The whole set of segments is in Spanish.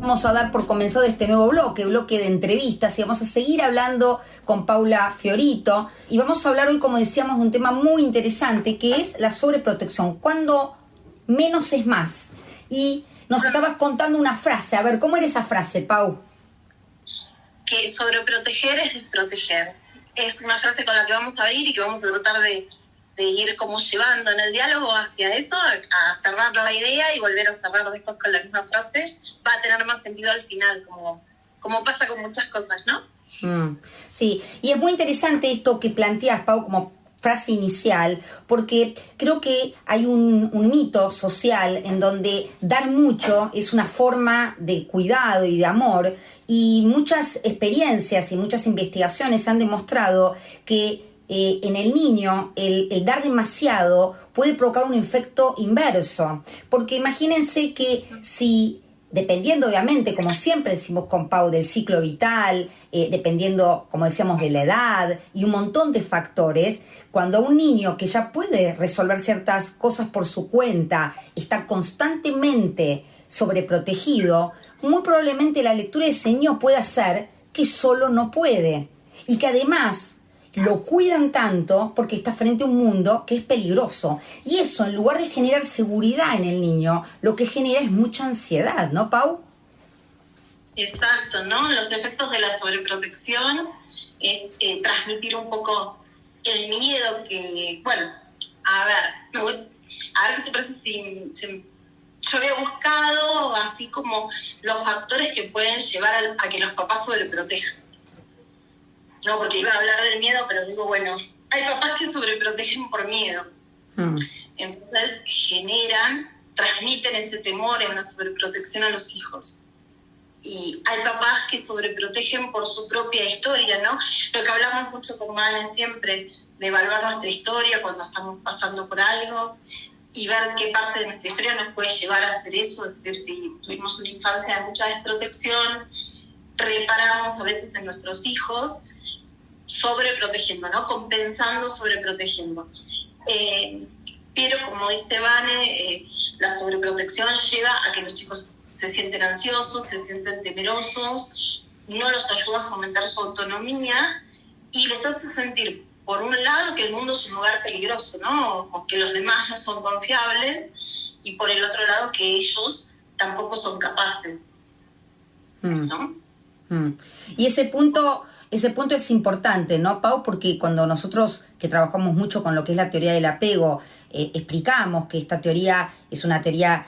Vamos a dar por comenzado este nuevo bloque de entrevistas, y vamos a seguir hablando con Paula Fiorito, y vamos a hablar hoy, como decíamos, de un tema muy interesante, que es la sobreprotección, cuando menos es más. Y nos estabas contando una frase, a ver, ¿cómo era esa frase, Pau? Que sobreproteger es desproteger. Es una frase con la que vamos a ir y que vamos a tratar de ir como llevando en el diálogo hacia eso, a cerrar la idea y volver a cerrar después con la misma frase. Va a tener más sentido al final, como pasa con muchas cosas, ¿no? Sí, y es muy interesante esto que planteas, Pau, como frase inicial, porque creo que hay un mito social en donde dar mucho es una forma de cuidado y de amor, y muchas experiencias y muchas investigaciones han demostrado que en el niño el dar demasiado puede provocar un efecto inverso, porque imagínense que si, dependiendo obviamente, como siempre decimos con Pau, del ciclo vital, dependiendo, como decíamos, de la edad y un montón de factores, cuando un niño que ya puede resolver ciertas cosas por su cuenta está constantemente sobreprotegido, muy probablemente la lectura de ese niño puede hacer que solo no puede, y que además lo cuidan tanto porque está frente a un mundo que es peligroso. Y eso, en lugar de generar seguridad en el niño, lo que genera es mucha ansiedad, ¿no, Pau? Exacto, ¿no? Los efectos de la sobreprotección es transmitir un poco el miedo que... Bueno, a ver qué te parece si yo había buscado así como los factores que pueden llevar a que los papás sobreprotejan. No, porque iba a hablar del miedo, pero digo, bueno, hay papás que sobreprotegen por miedo. Entonces transmiten ese temor en la sobreprotección a los hijos. Y hay papás que sobreprotegen por su propia historia, ¿no? Lo que hablamos mucho con Vane siempre, de evaluar nuestra historia cuando estamos pasando por algo y ver qué parte de nuestra historia nos puede llevar a hacer eso. Es decir, si tuvimos una infancia de mucha desprotección, reparamos a veces en nuestros hijos, sobreprotegiendo, ¿no? Compensando, sobreprotegiendo. Pero como dice Vane, la sobreprotección lleva a que los chicos se sienten ansiosos, se sienten temerosos, no los ayuda a fomentar su autonomía y les hace sentir, por un lado, que el mundo es un lugar peligroso, ¿no? O que los demás no son confiables, y por el otro lado, que ellos tampoco son capaces, ¿no? Y ese punto es importante, ¿no, Pau? Porque cuando nosotros, que trabajamos mucho con lo que es la teoría del apego, explicamos que esta teoría es una teoría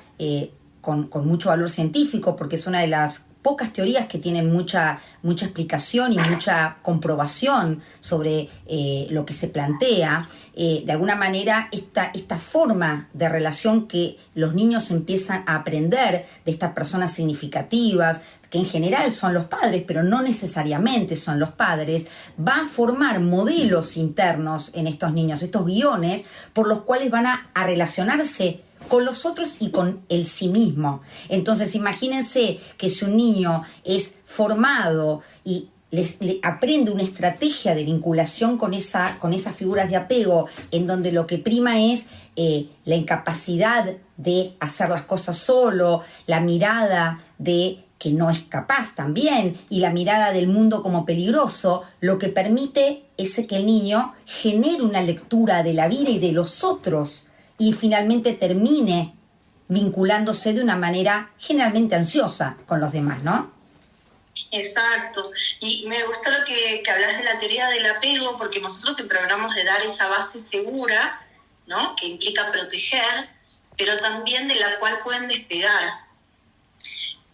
con mucho valor científico, porque es una de las pocas teorías que tienen mucha explicación y mucha comprobación sobre lo que se plantea. De alguna manera, esta forma de relación que los niños empiezan a aprender de estas personas significativas, que en general son los padres, pero no necesariamente son los padres, va a formar modelos internos en estos niños, estos guiones por los cuales van a relacionarse con los otros y con el sí mismo. Entonces, imagínense que si un niño es formado y le aprende una estrategia de vinculación con esas figuras de apego, en donde lo que prima es la incapacidad de hacer las cosas solo, la mirada de que no es capaz también, y la mirada del mundo como peligroso, lo que permite es que el niño genere una lectura de la vida y de los otros, y finalmente termine vinculándose de una manera generalmente ansiosa con los demás, ¿no? Exacto. Y me gusta lo que hablas de la teoría del apego, porque nosotros siempre hablamos de dar esa base segura, ¿no? Que implica proteger, pero también de la cual pueden despegar,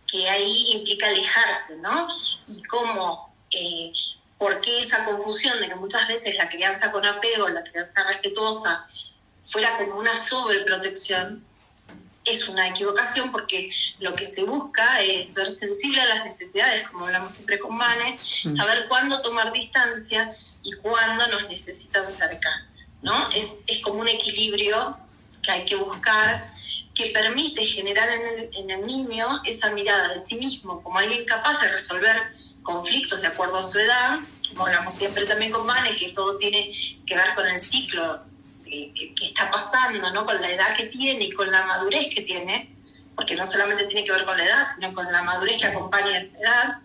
que ahí implica alejarse, ¿no? Y cómo, por qué esa confusión de que muchas veces la crianza con apego, la crianza respetuosa, fuera como una sobreprotección, es una equivocación, porque lo que se busca es ser sensible a las necesidades, como hablamos siempre con Vane, saber cuándo tomar distancia y cuándo nos necesitas acercar, ¿no? Es como un equilibrio que hay que buscar, que permite generar en el niño esa mirada de sí mismo como alguien capaz de resolver conflictos de acuerdo a su edad, como hablamos siempre también con Vane, que todo tiene que ver con el ciclo que está pasando, ¿no? Con la edad que tiene y con la madurez que tiene, porque no solamente tiene que ver con la edad, sino con la madurez que acompaña esa edad.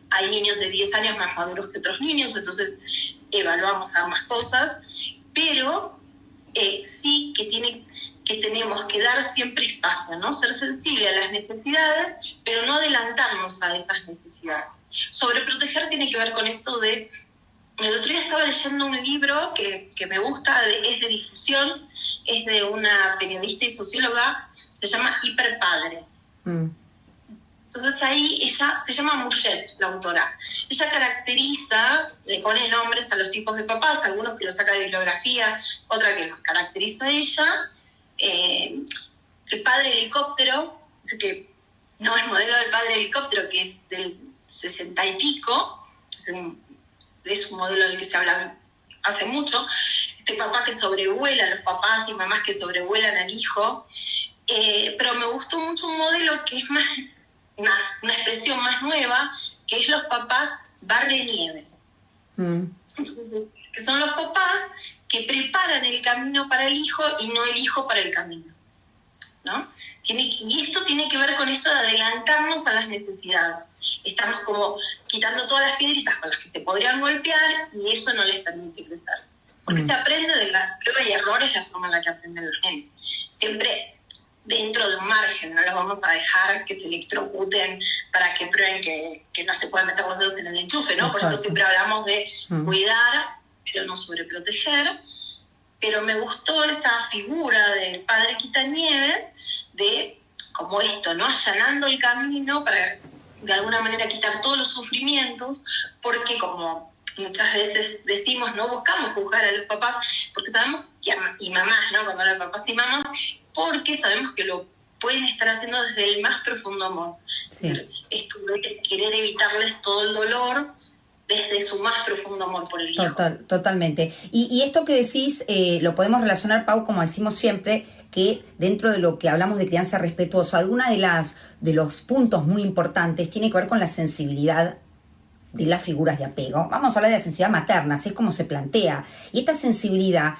Hay niños de 10 años más maduros que otros niños, entonces evaluamos ambas cosas, pero sí que tenemos que dar siempre espacio, ¿no? Ser sensible a las necesidades, pero no adelantarnos a esas necesidades. Sobreproteger tiene que ver con esto de... El otro día estaba leyendo un libro que me gusta, es de difusión, es de una periodista y socióloga, se llama Hiperpadres. Entonces ahí ella, se llama Mouchet, la autora. Ella caracteriza, le pone nombres a los tipos de papás, algunos que los saca de bibliografía, otra que los caracteriza ella. El padre helicóptero, dice que no es modelo del padre helicóptero, que es del 60 y pico, es un modelo del que se habla hace mucho. Este papá que sobrevuela, los papás y mamás que sobrevuelan al hijo. Pero me gustó mucho un modelo que es más una expresión más nueva, que es los papás barrenieves. Que son los papás que preparan el camino para el hijo y no el hijo para el camino, ¿no? Y esto tiene que ver con esto de adelantarnos a las necesidades. Estamos como quitando todas las piedritas con las que se podrían golpear y eso no les permite crecer. Porque se aprende de la prueba y error, es la forma en la que aprenden los nenes. Siempre dentro de un margen, no los vamos a dejar que se electrocuten para que prueben que no se pueden meter los dedos en el enchufe, ¿no? Exacto. Por eso siempre hablamos de cuidar, pero no sobreproteger. Pero me gustó esa figura del padre Quitanieves de como esto, ¿no? Allanando el camino para de alguna manera quitar todos los sufrimientos, porque como muchas veces decimos, no buscamos juzgar a los papás, porque sabemos, y mamás, ¿no? Cuando hablan de papás y mamás, porque sabemos que lo pueden estar haciendo desde el más profundo amor. Sí. Es decir, esto de querer evitarles todo el dolor desde su más profundo amor por el hijo. Totalmente. Y esto que decís lo podemos relacionar, Pau, como decimos siempre, que dentro de lo que hablamos de crianza respetuosa, una de los puntos muy importantes tiene que ver con la sensibilidad de las figuras de apego. Vamos a hablar de la sensibilidad materna, así es como se plantea. Y esta sensibilidad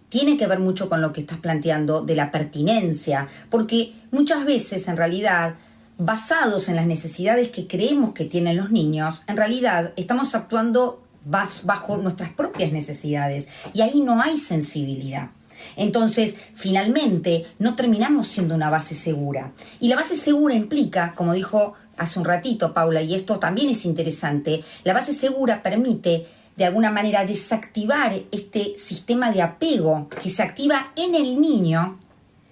tiene que ver mucho con lo que estás planteando de la pertinencia, porque muchas veces, en realidad, basados en las necesidades que creemos que tienen los niños, en realidad estamos actuando bajo nuestras propias necesidades y ahí no hay sensibilidad. Entonces, finalmente, no terminamos siendo una base segura. Y la base segura implica, como dijo hace un ratito Paula, y esto también es interesante, la base segura permite de alguna manera desactivar este sistema de apego que se activa en el niño,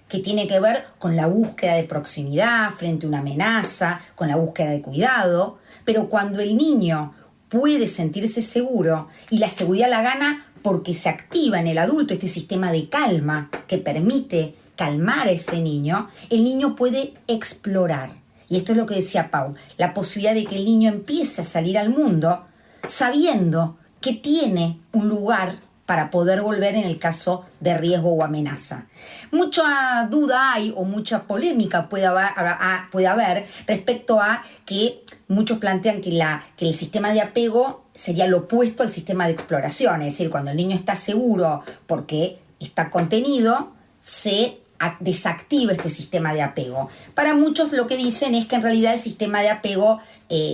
que tiene que ver con la búsqueda de proximidad frente a una amenaza, con la búsqueda de cuidado, pero cuando el niño puede sentirse seguro y la seguridad la gana porque se activa en el adulto este sistema de calma que permite calmar a ese niño, el niño puede explorar. Y esto es lo que decía Pau, la posibilidad de que el niño empiece a salir al mundo sabiendo que tiene un lugar para poder volver en el caso de riesgo o amenaza. Mucha duda hay o mucha polémica puede haber respecto a que muchos plantean que el sistema de apego sería lo opuesto al sistema de exploración, es decir, cuando el niño está seguro porque está contenido, se desactiva este sistema de apego. Para muchos lo que dicen es que en realidad el sistema de apego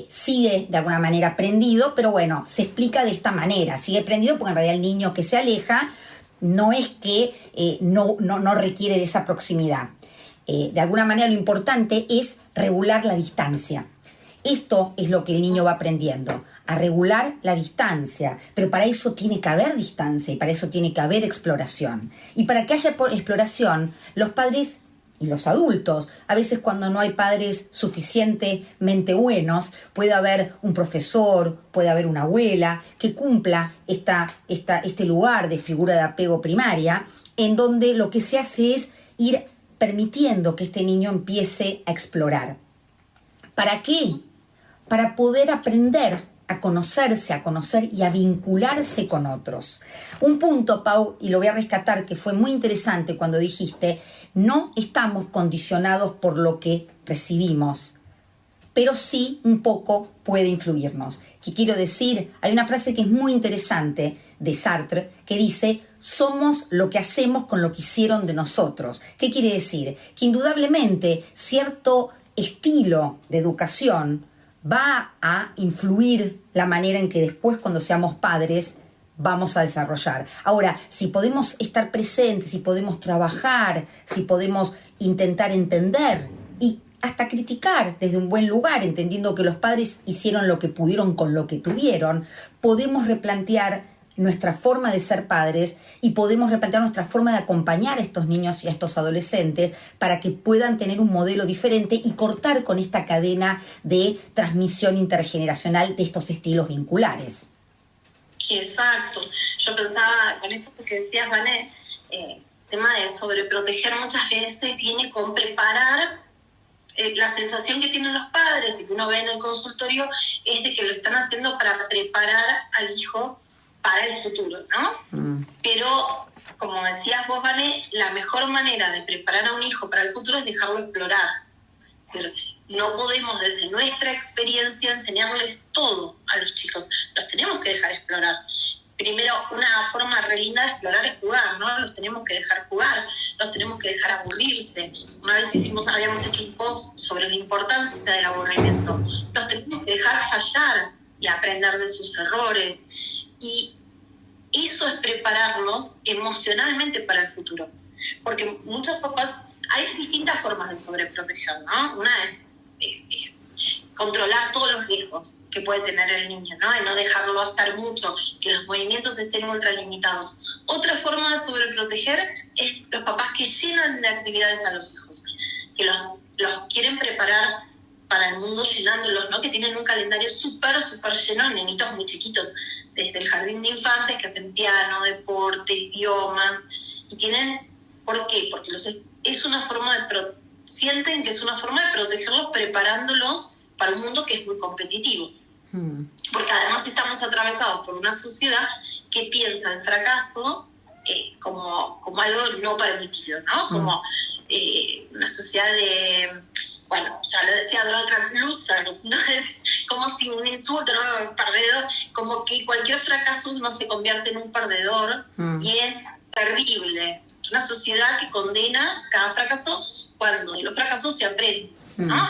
sigue de alguna manera prendido, pero bueno, se explica de esta manera, sigue prendido porque en realidad el niño que se aleja no es que no requiere de esa proximidad. De alguna manera lo importante es regular la distancia. Esto es lo que el niño va aprendiendo, a regular la distancia, pero para eso tiene que haber distancia y para eso tiene que haber exploración. Y para que haya exploración, los padres y los adultos, a veces cuando no hay padres suficientemente buenos, puede haber un profesor, puede haber una abuela que cumpla este lugar de figura de apego primaria, en donde lo que se hace es ir permitiendo que este niño empiece a explorar. ¿Para qué? Para poder aprender a conocerse, a conocer y a vincularse con otros. Un punto, Pau, y lo voy a rescatar, que fue muy interesante cuando dijiste, no estamos condicionados por lo que recibimos, pero sí un poco puede influirnos. ¿Qué quiero decir? Hay una frase que es muy interesante de Sartre que dice, somos lo que hacemos con lo que hicieron de nosotros. ¿Qué quiere decir? Que indudablemente cierto estilo de educación va a influir la manera en que después, cuando seamos padres, vamos a desarrollar. Ahora, si podemos estar presentes, si podemos trabajar, si podemos intentar entender y hasta criticar desde un buen lugar, entendiendo que los padres hicieron lo que pudieron con lo que tuvieron, podemos replantear nuestra forma de ser padres y podemos replantear nuestra forma de acompañar a estos niños y a estos adolescentes para que puedan tener un modelo diferente y cortar con esta cadena de transmisión intergeneracional de estos estilos vinculares. Exacto. Yo pensaba con esto que decías, Vané, tema de sobreproteger muchas veces viene con preparar. La sensación que tienen los padres y que uno ve en el consultorio es de que lo están haciendo para preparar al hijo para el futuro, ¿no? Pero, como decías vos, Vané, la mejor manera de preparar a un hijo para el futuro es dejarlo explorar. Es decir, no podemos desde nuestra experiencia enseñarles todo a los chicos, los tenemos que dejar explorar. Primero, una forma re linda de explorar es jugar, ¿no? Los tenemos que dejar jugar, los tenemos que dejar aburrirse. Una vez habíamos hecho un post sobre la importancia del aburrimiento. Los tenemos que dejar fallar y aprender de sus errores. Y eso es prepararlos emocionalmente para el futuro. Porque muchos papás, hay distintas formas de sobreproteger, ¿no? Una es controlar todos los riesgos que puede tener el niño, ¿no? Y no dejarlo hacer mucho, que los movimientos estén ultralimitados. Otra forma de sobreproteger es los papás que llenan de actividades a los hijos, que los quieren preparar para el mundo llenándolos, ¿no? Que tienen un calendario súper lleno, nenitos muy chiquitos, desde el jardín de infantes que hacen piano, deporte, idiomas, y tienen, ¿por qué? Porque es una forma sienten que es una forma de protegerlos preparándolos para un mundo que es muy competitivo. Porque además estamos atravesados por una sociedad que piensa el fracaso como algo no permitido, ¿no? Como una sociedad de, bueno, ya lo decía Donald losers, ¿no? Es como si un insulto, ¿no? Un perdedor, como que cualquier fracaso no se convierte en un perdedor y es terrible. Es una sociedad que condena cada fracaso cuando de los fracasos se aprende, ¿no?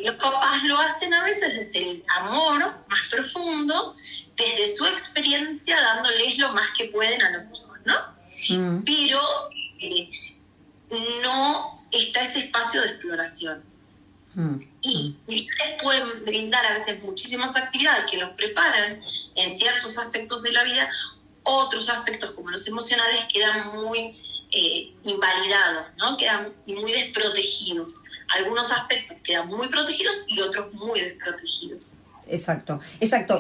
Los papás lo hacen a veces desde el amor más profundo, desde su experiencia, dándoles lo más que pueden a los hijos, ¿no? Pero no está ese espacio de exploración. Y les pueden brindar a veces muchísimas actividades que los preparan en ciertos aspectos de la vida, otros aspectos como los emocionales quedan muy invalidados, ¿no? Quedan muy desprotegidos. Algunos aspectos quedan muy protegidos y otros muy desprotegidos. Exacto.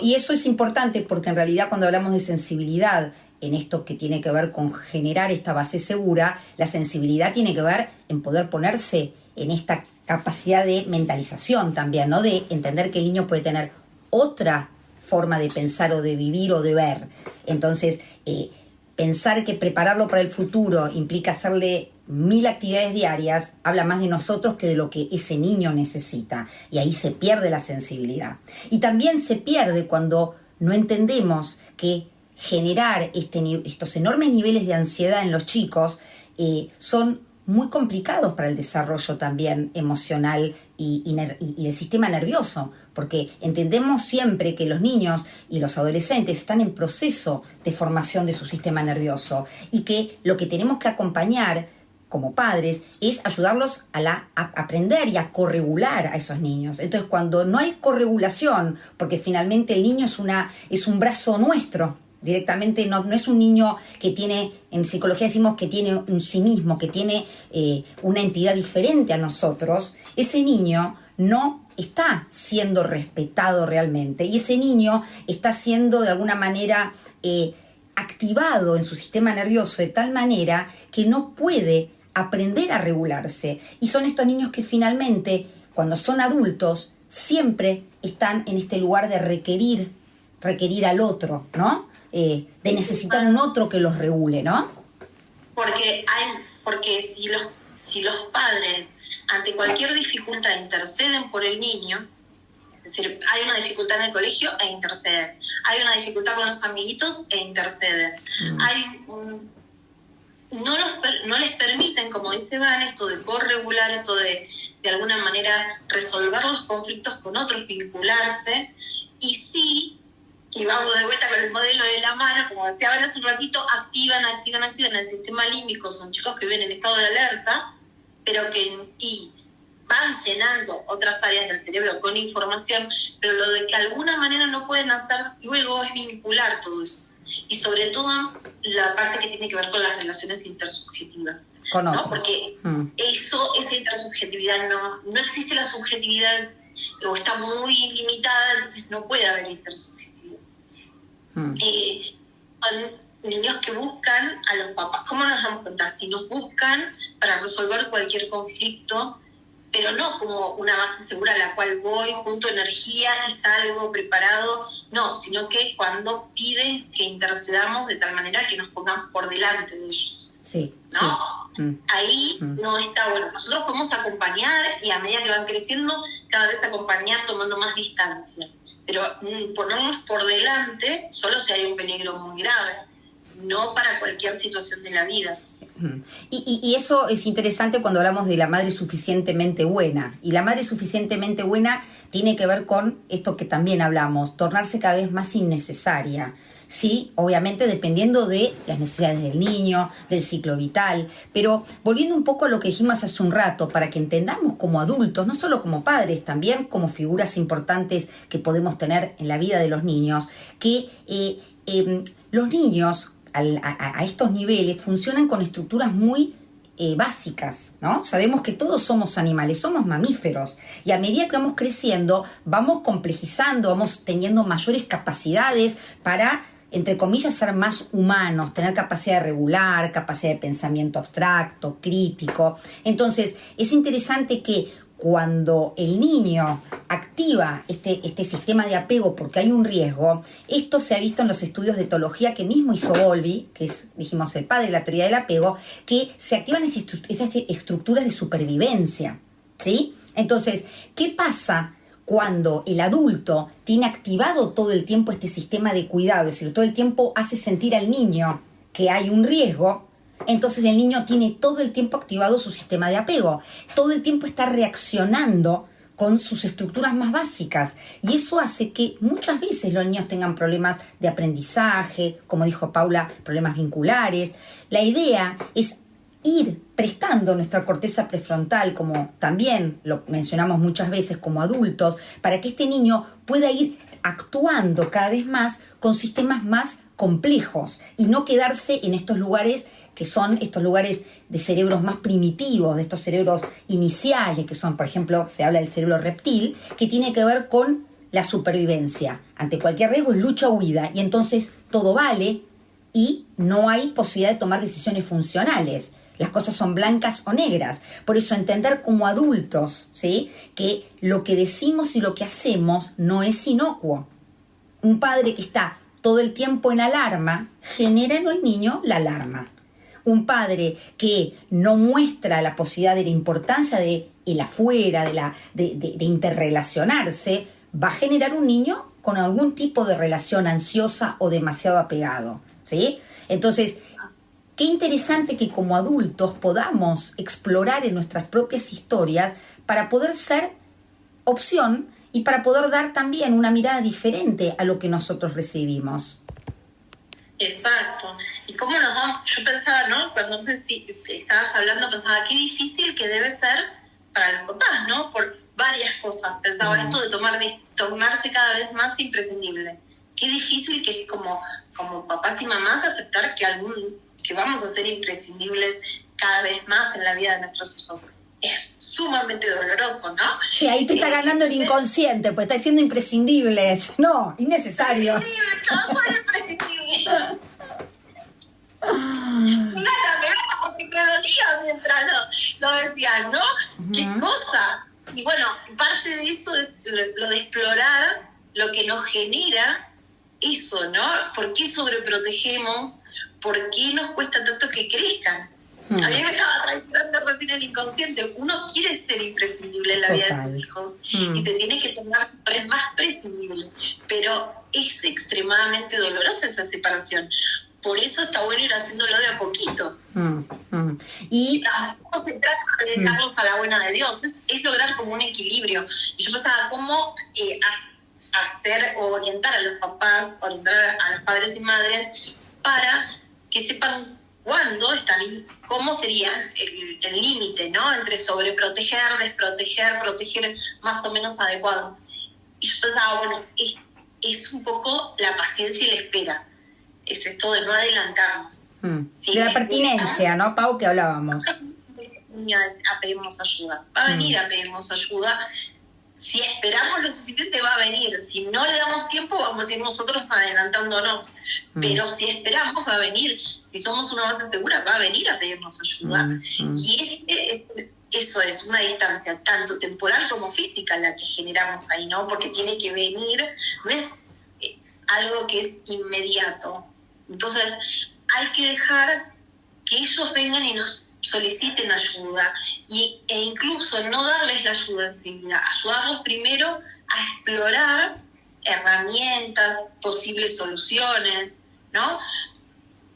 Y eso es importante porque en realidad cuando hablamos de sensibilidad en esto que tiene que ver con generar esta base segura, la sensibilidad tiene que ver en poder ponerse en esta capacidad de mentalización también, ¿no? De entender que el niño puede tener otra forma de pensar o de vivir o de ver. Entonces, pensar que prepararlo para el futuro implica hacerle 1000 actividades diarias, habla más de nosotros que de lo que ese niño necesita. Y ahí se pierde la sensibilidad. Y también se pierde cuando no entendemos que generar estos enormes niveles de ansiedad en los chicos son muy complicados para el desarrollo también emocional y del sistema nervioso, porque entendemos siempre que los niños y los adolescentes están en proceso de formación de su sistema nervioso y que lo que tenemos que acompañar como padres es ayudarlos a aprender y a corregular a esos niños. Entonces, cuando no hay corregulación, porque finalmente el niño es un brazo nuestro, directamente no es un niño que tiene, en psicología decimos que tiene un sí mismo, que tiene una entidad diferente a nosotros, ese niño no está siendo respetado realmente y ese niño está siendo de alguna manera activado en su sistema nervioso de tal manera que no puede aprender a regularse. Y son estos niños que finalmente, cuando son adultos, siempre están en este lugar de requerir al otro, ¿no? De necesitar un otro que los regule, ¿no? Porque si los padres ante cualquier dificultad interceden por el niño, Es decir, hay una dificultad en el colegio e interceden. Hay una dificultad con los amiguitos e interceden. No les permiten, como dice Van, esto de corregular, esto de alguna manera resolver los conflictos con otros, vincularse, y sí, y vamos de vuelta con el modelo de la mano, como decía Van hace un ratito, activan el sistema límbico. Son chicos que viven en estado de alerta, pero y van llenando otras áreas del cerebro con información, pero lo de que de alguna manera no pueden hacer luego es vincular todo eso. Y sobre todo la parte que tiene que ver con las relaciones intersubjetivas, ¿no? Porque esa intersubjetividad no existe, la subjetividad o está muy limitada, entonces no puede haber intersubjetividad. Son niños que buscan a los papás. ¿Cómo nos damos cuenta? Si nos buscan para resolver cualquier conflicto, pero no como una base segura a la cual voy, junto energía y salgo preparado, no, sino que cuando piden que intercedamos de tal manera que nos pongamos por delante de ellos. Sí, ¿no? Sí. Ahí no está bueno. Nosotros podemos acompañar y a medida que van creciendo, cada vez acompañar tomando más distancia. Pero ponernos por delante solo si hay un peligro muy grave, no para cualquier situación de la vida. Y eso es interesante cuando hablamos de la madre suficientemente buena. Y la madre suficientemente buena tiene que ver con esto que también hablamos, tornarse cada vez más innecesaria. Sí, obviamente dependiendo de las necesidades del niño, del ciclo vital. Pero volviendo un poco a lo que dijimos hace un rato, para que entendamos como adultos, no solo como padres, también como figuras importantes que podemos tener en la vida de los niños, que los niños a estos niveles funcionan con estructuras muy básicas, ¿no? Sabemos que todos somos animales, somos mamíferos, y a medida que vamos creciendo vamos complejizando, vamos teniendo mayores capacidades para, entre comillas, ser más humanos, tener capacidad de regular, capacidad de pensamiento abstracto, crítico. Entonces es interesante que cuando el niño activa este sistema de apego porque hay un riesgo, esto se ha visto en los estudios de etología que mismo hizo Bowlby, que es, dijimos, el padre de la teoría del apego, que se activan estas estructuras de supervivencia, ¿sí? Entonces, ¿qué pasa cuando el adulto tiene activado todo el tiempo este sistema de cuidado? Es decir, todo el tiempo hace sentir al niño que hay un riesgo. Entonces el niño tiene todo el tiempo activado su sistema de apego, todo el tiempo está reaccionando con sus estructuras más básicas, y eso hace que muchas veces los niños tengan problemas de aprendizaje, como dijo Paula, problemas vinculares. La idea es ir prestando nuestra corteza prefrontal, como también lo mencionamos muchas veces como adultos, para que este niño pueda ir actuando cada vez más con sistemas más complejos y no quedarse en estos lugares que son estos lugares de cerebros más primitivos, de estos cerebros iniciales, que son, por ejemplo, se habla del cerebro reptil, que tiene que ver con la supervivencia. Ante cualquier riesgo es lucha o huida, y entonces todo vale y no hay posibilidad de tomar decisiones funcionales. Las cosas son blancas o negras. Por eso entender como adultos, ¿sí?, que lo que decimos y lo que hacemos no es inocuo. Un padre que está todo el tiempo en alarma genera en el niño la alarma. Un padre que no muestra la posibilidad de la importancia de el afuera, de interrelacionarse, va a generar un niño con algún tipo de relación ansiosa o demasiado apegado, ¿sí? Entonces, qué interesante que como adultos podamos explorar en nuestras propias historias para poder ser opción y para poder dar también una mirada diferente a lo que nosotros recibimos. Exacto. ¿Y cómo nos damos? Yo pensaba, ¿no? Cuando estabas hablando, pensaba qué difícil que debe ser para los papás, ¿no? Por varias cosas. Pensaba esto de tornarse cada vez más imprescindible. Qué difícil que es como papás y mamás aceptar que vamos a ser imprescindibles cada vez más en la vida de nuestros hijos. Es sumamente doloroso, ¿no? Sí, ahí te está ganando el inconsciente, pues está siendo imprescindibles. No, innecesarios. No soy imprescindible. Porque me dolía mientras lo decían, ¿no? Uh-huh. ¿Qué cosa? Y bueno, parte de eso es lo de explorar lo que nos genera eso, ¿no? ¿Por qué sobreprotegemos? ¿Por qué nos cuesta tanto que crezcan? A mí me estaba traicionando recién el inconsciente. Uno quiere ser imprescindible en la vida de sus hijos y se tiene que tomar más prescindible, pero es extremadamente dolorosa esa separación. Por eso está bueno ir haciéndolo de a poquito. Y tampoco se trata de dejarlos a la buena de Dios, es lograr como un equilibrio. Y yo pensaba cómo hacer o orientar a los papás, orientar a los padres y madres para que sepan cuándo están, cómo sería el límite, ¿no? Entre sobreproteger, desproteger, proteger más o menos adecuado. Y yo pensaba, bueno, es un poco la paciencia y la espera. Es esto de no adelantarnos. ¿Sí? De la pertinencia, ¿no, Pau, que hablábamos? A pedirnos ayuda. Va a venir a pedirnos ayuda. Si esperamos lo suficiente, va a venir. Si no le damos tiempo, vamos a ir nosotros adelantándonos. Pero si esperamos, va a venir. Si somos una base segura, va a venir a pedirnos ayuda. Y eso es una distancia tanto temporal como física la que generamos ahí, ¿no? Porque tiene que venir, no es algo que es inmediato. Entonces, hay que dejar que ellos vengan y nos soliciten ayuda e incluso no darles la ayuda enseguida, ayudarlos primero a explorar herramientas, posibles soluciones, ¿no?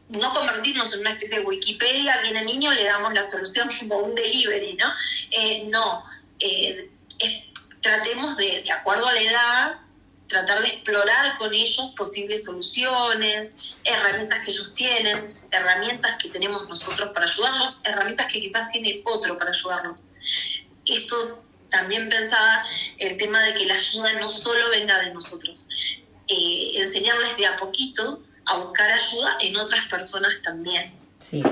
No convertirnos en una especie de Wikipedia, viene el niño, le damos la solución como un delivery, ¿no? Tratemos de acuerdo a la edad, tratar de explorar con ellos posibles soluciones, herramientas que ellos tienen, herramientas que tenemos nosotros para ayudarlos, herramientas que quizás tiene otro para ayudarlos. Esto también pensaba el tema de que la ayuda no solo venga de nosotros, enseñarles de a poquito a buscar ayuda en otras personas también. Sí,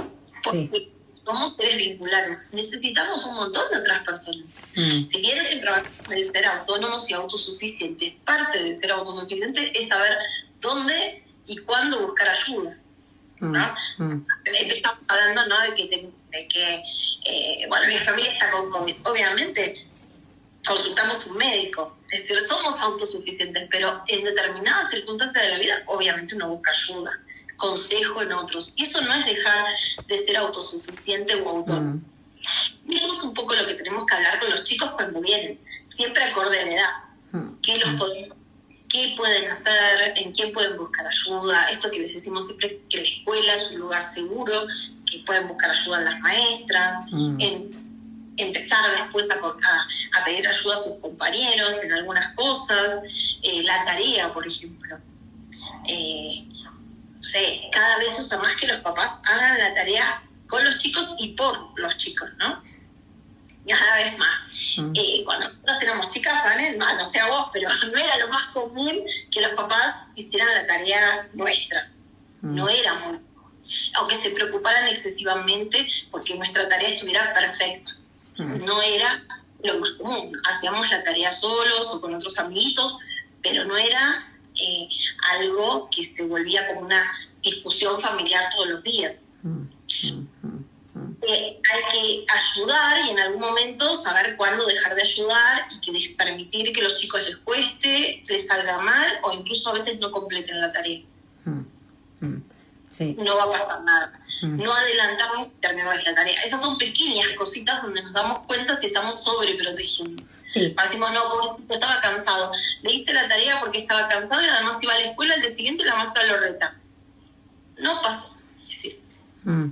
porque somos seres vinculares, necesitamos un montón de otras personas. Si bien siempre van a ser autónomos y autosuficientes, parte de ser autosuficiente es saber dónde y cuándo buscar ayuda, ¿no? Estamos hablando, ¿no?, de que bueno, mi familia está con COVID. Obviamente consultamos un médico, es decir, somos autosuficientes, pero en determinadas circunstancias de la vida obviamente uno busca ayuda, consejo en otros, y eso no es dejar de ser autosuficiente o autónomo. Y eso es un poco lo que tenemos que hablar con los chicos cuando vienen, siempre acorde a la edad. ¿Qué pueden hacer? ¿En quién pueden buscar ayuda? Esto que les decimos siempre, que la escuela es un lugar seguro, que pueden buscar ayuda en las maestras, en empezar después a pedir ayuda a sus compañeros en algunas cosas, la tarea, por ejemplo. Cada vez usa más que los papás hagan la tarea con los chicos y por los chicos, ¿no? Cada vez más. Cuando nosotros éramos chicas, ¿vale? No sé a vos, pero no era lo más común que los papás hicieran la tarea nuestra. No era muy... Aunque se preocuparan excesivamente porque nuestra tarea estuviera perfecta. No era lo más común. Hacíamos la tarea solos o con otros amiguitos, pero no era algo que se volvía como una discusión familiar todos los días. Hay que ayudar y en algún momento saber cuándo dejar de ayudar y que permitir que los chicos les cueste, les salga mal o incluso a veces no completen la tarea. Sí. No va a pasar nada. No adelantarnos y terminar la tarea. Esas son pequeñas cositas donde nos damos cuenta si estamos sobreprotegiendo. Sí. Decimos, no, pobrecito, estaba cansado. Le hice la tarea porque estaba cansado y además iba a la escuela, al día siguiente la maestra lo reta. No pasa. Es decir,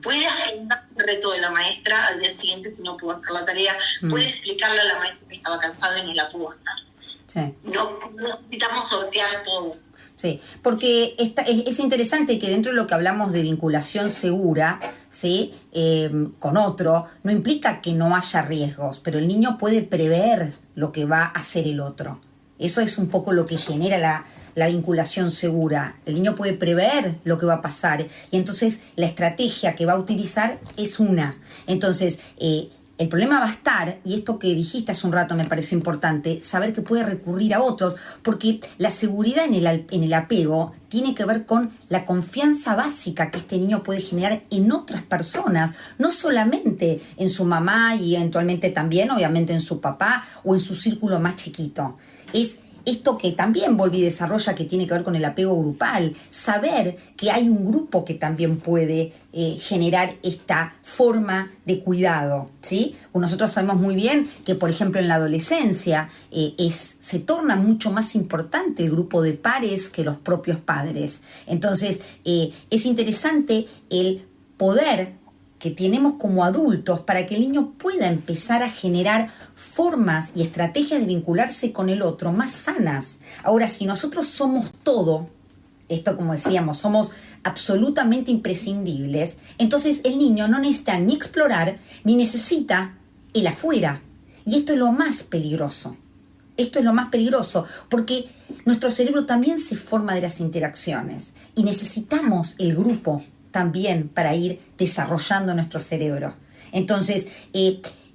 puede agendar el reto de la maestra al día siguiente si no pudo hacer la tarea. Puede explicarle a la maestra que estaba cansado y no la pudo hacer. Sí. No necesitamos sortear todo. Sí, porque es interesante que dentro de lo que hablamos de vinculación segura, ¿sí? Con otro, no implica que no haya riesgos, pero el niño puede prever lo que va a hacer el otro. Eso es un poco lo que genera la vinculación segura. El niño puede prever lo que va a pasar y entonces la estrategia que va a utilizar es una. Entonces, el problema va a estar, y esto que dijiste hace un rato me pareció importante, saber que puede recurrir a otros, porque la seguridad en el apego tiene que ver con la confianza básica que este niño puede generar en otras personas, no solamente en su mamá y eventualmente también, obviamente, en su papá o en su círculo más chiquito. Es esto que también Bowlby desarrolla, que tiene que ver con el apego grupal, saber que hay un grupo que también puede generar esta forma de cuidado, ¿sí? Nosotros sabemos muy bien que, por ejemplo, en la adolescencia se torna mucho más importante el grupo de pares que los propios padres. Entonces, es interesante el poder que tenemos como adultos para que el niño pueda empezar a generar formas y estrategias de vincularse con el otro más sanas. Ahora, si nosotros somos todo, esto como decíamos, somos absolutamente imprescindibles, entonces el niño no necesita ni explorar ni necesita el afuera. Y esto es lo más peligroso. Esto es lo más peligroso porque nuestro cerebro también se forma de las interacciones y necesitamos el grupo también para ir desarrollando nuestro cerebro. Entonces,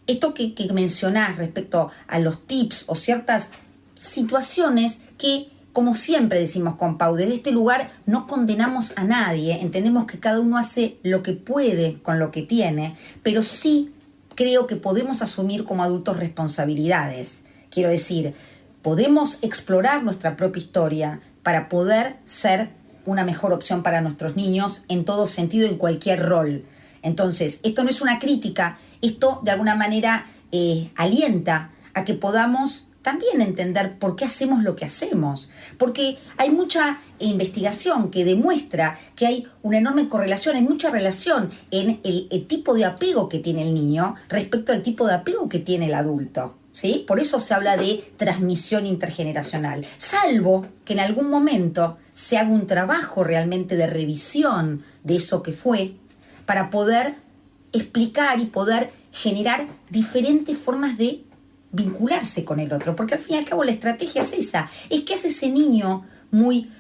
esto que mencionás respecto a los tips o ciertas situaciones que, como siempre decimos con Pau, desde este lugar no condenamos a nadie, entendemos que cada uno hace lo que puede con lo que tiene, pero sí creo que podemos asumir como adultos responsabilidades. Quiero decir, podemos explorar nuestra propia historia para poder ser una mejor opción para nuestros niños en todo sentido, en cualquier rol. Entonces, esto no es una crítica, esto de alguna manera alienta a que podamos también entender por qué hacemos lo que hacemos. Porque hay mucha investigación que demuestra que hay una enorme correlación, hay mucha relación en el tipo de apego que tiene el niño respecto al tipo de apego que tiene el adulto. ¿Sí? Por eso se habla de transmisión intergeneracional, salvo que en algún momento se haga un trabajo realmente de revisión de eso que fue, para poder explicar y poder generar diferentes formas de vincularse con el otro, porque al fin y al cabo la estrategia es esa, es que hace ese niño muy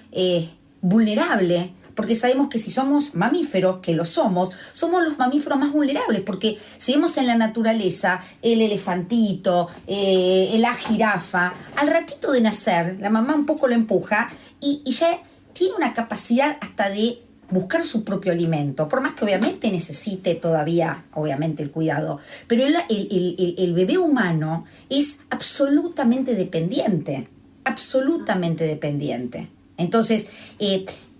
vulnerable, porque sabemos que si somos mamíferos, que lo somos los mamíferos más vulnerables, porque si vemos en la naturaleza el elefantito, la jirafa, al ratito de nacer, la mamá un poco lo empuja y ya tiene una capacidad hasta de buscar su propio alimento, por más que obviamente necesite todavía, obviamente, el cuidado. Pero el bebé humano es absolutamente dependiente, absolutamente dependiente. Entonces,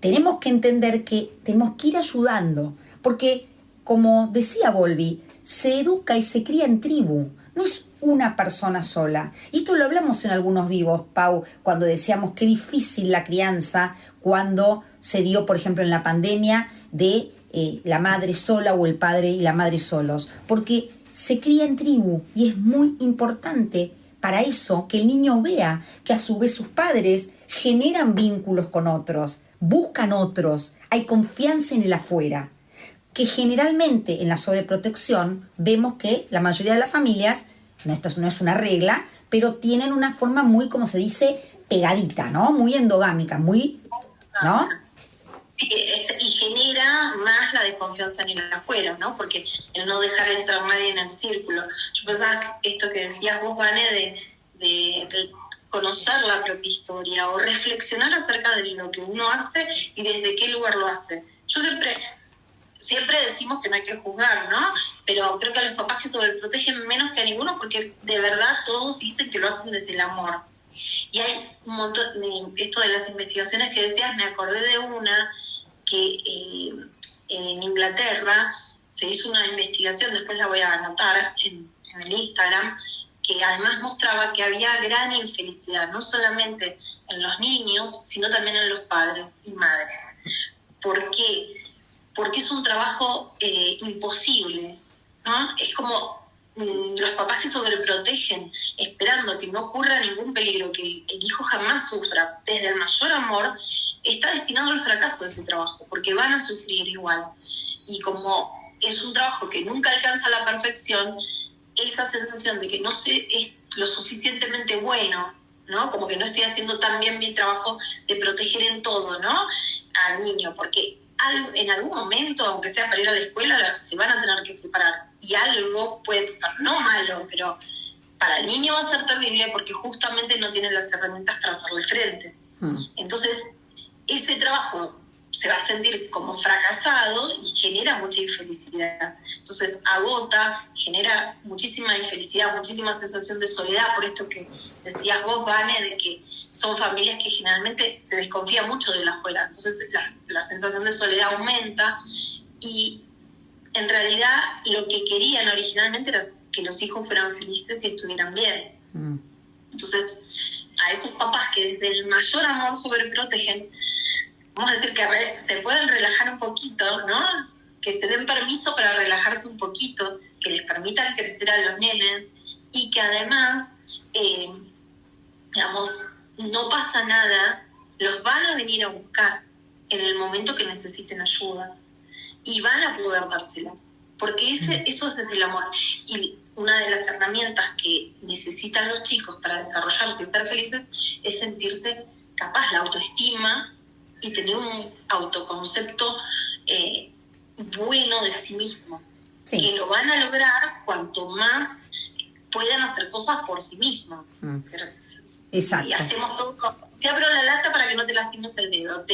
tenemos que entender que tenemos que ir ayudando, porque, como decía Bowlby, se educa y se cría en tribu, no es una persona sola. Y esto lo hablamos en algunos vivos, Pau, cuando decíamos qué difícil la crianza cuando se dio, por ejemplo, en la pandemia, de la madre sola o el padre y la madre solos, porque se cría en tribu y es muy importante para eso que el niño vea que a su vez sus padres generan vínculos con otros, buscan otros, hay confianza en el afuera, que generalmente en la sobreprotección vemos que la mayoría de las familias, esto no es una regla, pero tienen una forma muy, como se dice, pegadita, ¿no? Muy endogámica, muy, ¿no? Y genera más la desconfianza en el afuera, ¿no? Porque el no dejar entrar a nadie en el círculo. Yo pensaba que esto que decías vos, Vane, de conocer la propia historia o reflexionar acerca de lo que uno hace y desde qué lugar lo hace. Yo siempre decimos que no hay que juzgar, ¿no? Pero creo que a los papás que sobreprotegen menos que a ninguno, porque de verdad todos dicen que lo hacen desde el amor. Y hay un montón de esto de las investigaciones que decías, me acordé de una que en Inglaterra se hizo una investigación, después la voy a anotar en el Instagram, que además mostraba que había gran infelicidad, no solamente en los niños, sino también en los padres y madres. ¿Por qué? Porque es un trabajo imposible, ¿no? Es como los papás que sobreprotegen, esperando que no ocurra ningún peligro, que el hijo jamás sufra, desde el mayor amor, está destinado al fracaso de ese trabajo, porque van a sufrir igual. Y como es un trabajo que nunca alcanza la perfección, esa sensación de que no es lo suficientemente bueno, ¿no? Como que no estoy haciendo tan bien mi trabajo de proteger en todo, ¿no? Al niño, porque en algún momento, aunque sea para ir a la escuela, se van a tener que separar y algo puede pasar, no malo, pero para el niño va a ser terrible porque justamente no tiene las herramientas para hacerle frente. Entonces, ese trabajo se va a sentir como fracasado y genera mucha infelicidad. Entonces agota, genera muchísima infelicidad, muchísima sensación de soledad, por esto que decías vos, Vane, de que son familias que generalmente se desconfía mucho de la afuera. Entonces la sensación de soledad aumenta y en realidad lo que querían originalmente era que los hijos fueran felices y estuvieran bien. Entonces, a esos papás que desde el mayor amor sobreprotegen, vamos a decir que se pueden relajar un poquito, ¿no? Que se den permiso para relajarse un poquito, que les permitan crecer a los nenes y que además, digamos, no pasa nada, los van a venir a buscar en el momento que necesiten ayuda y van a poder dárselas, porque eso es desde el amor. Y una de las herramientas que necesitan los chicos para desarrollarse y ser felices es sentirse capaz, la autoestima y tener un autoconcepto bueno de sí mismo, que lo van a lograr cuanto más puedan hacer cosas por sí mismos. Exacto. Y hacemos todo. Te abro la lata para que no te lastimes el dedo,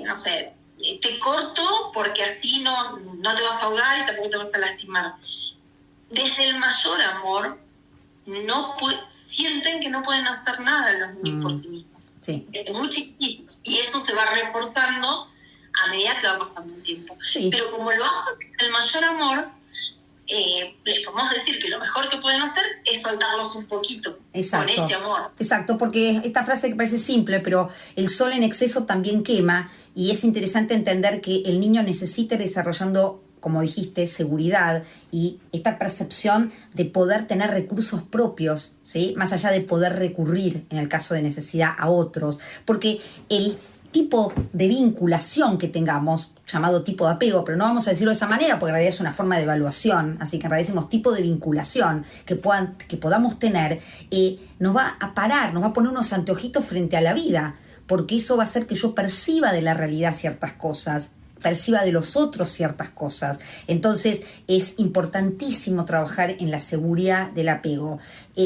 no sé, te corto porque así no te vas a ahogar y tampoco te vas a lastimar. Desde el mayor amor sienten que no pueden hacer nada los niños por sí mismos. Sí. Muy chiquitos. Y eso se va reforzando a medida que va pasando el tiempo. Sí. Pero como lo hacen con el mayor amor, les podemos decir que lo mejor que pueden hacer es soltarlos un poquito. Exacto. Con ese amor. Exacto, porque esta frase que parece simple, pero el sol en exceso también quema, y es interesante entender que el niño necesita ir desarrollando, como dijiste, seguridad y esta percepción de poder tener recursos propios, ¿sí? Más allá de poder recurrir en el caso de necesidad a otros, porque el tipo de vinculación que tengamos, llamado tipo de apego, pero no vamos a decirlo de esa manera porque en realidad es una forma de evaluación, así que en realidad decimos tipo de vinculación que podamos tener, nos va a parar, nos va a poner unos anteojitos frente a la vida, porque eso va a hacer que yo perciba de la realidad ciertas cosas, perciba de los otros ciertas cosas. Entonces es importantísimo trabajar en la seguridad del apego,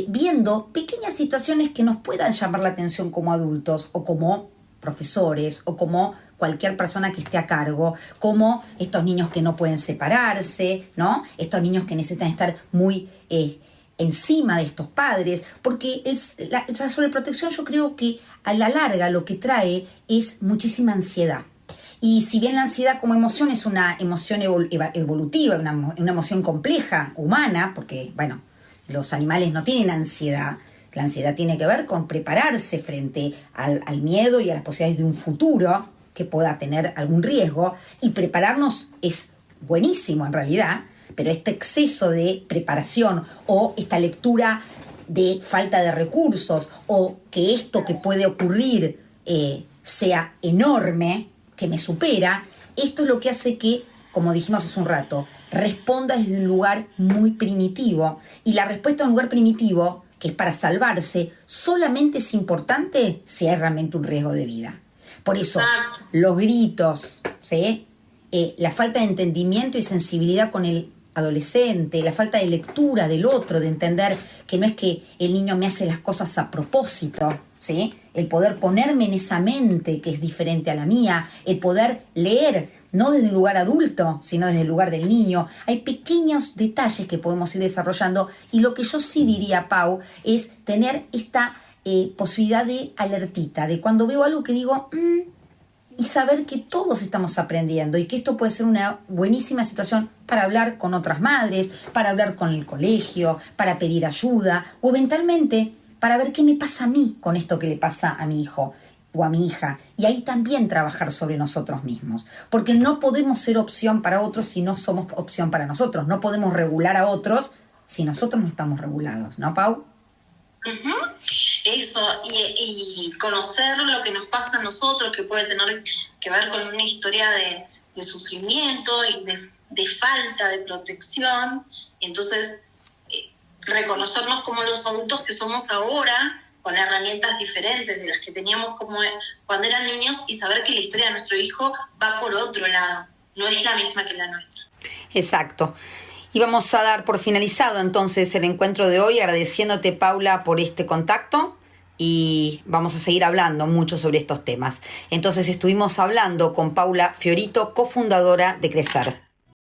viendo pequeñas situaciones que nos puedan llamar la atención como adultos o como profesores o como cualquier persona que esté a cargo, como estos niños que no pueden separarse, ¿no? Estos niños que necesitan estar muy encima de estos padres, porque la sobreprotección yo creo que a la larga lo que trae es muchísima ansiedad. Y si bien la ansiedad como emoción es una emoción evolutiva, una emoción compleja, humana, porque, bueno, los animales no tienen ansiedad. La ansiedad tiene que ver con prepararse frente al miedo y a las posibilidades de un futuro que pueda tener algún riesgo. Y prepararnos es buenísimo en realidad, pero este exceso de preparación o esta lectura de falta de recursos o que esto que puede ocurrir sea enorme, que me supera, esto es lo que hace que, como dijimos hace un rato, responda desde un lugar muy primitivo. Y la respuesta a un lugar primitivo, que es para salvarse, solamente es importante si hay realmente un riesgo de vida. Por eso, los gritos, ¿sí? La falta de entendimiento y sensibilidad con el adolescente, la falta de lectura del otro, de entender que no es que el niño me hace las cosas a propósito, ¿sí? El poder ponerme en esa mente que es diferente a la mía, el poder leer, no desde un lugar adulto, sino desde el lugar del niño. Hay pequeños detalles que podemos ir desarrollando y lo que yo sí diría, Pau, es tener esta posibilidad de alertita, de cuando veo algo que digo, y saber que todos estamos aprendiendo y que esto puede ser una buenísima situación para hablar con otras madres, para hablar con el colegio, para pedir ayuda o eventualmente para ver qué me pasa a mí con esto que le pasa a mi hijo o a mi hija. Y ahí también trabajar sobre nosotros mismos. Porque no podemos ser opción para otros si no somos opción para nosotros. No podemos regular a otros si nosotros no estamos regulados. ¿No, Pau? Uh-huh. Eso, y conocer lo que nos pasa a nosotros, que puede tener que ver con una historia de sufrimiento y de falta de protección. Entonces, reconocernos como los adultos que somos ahora, con herramientas diferentes de las que teníamos como cuando eran niños, y saber que la historia de nuestro hijo va por otro lado, no es la misma que la nuestra. Exacto. Y vamos a dar por finalizado entonces el encuentro de hoy, agradeciéndote, Paula, por este contacto y vamos a seguir hablando mucho sobre estos temas. Entonces estuvimos hablando con Paula Fiorito, cofundadora de Crecer.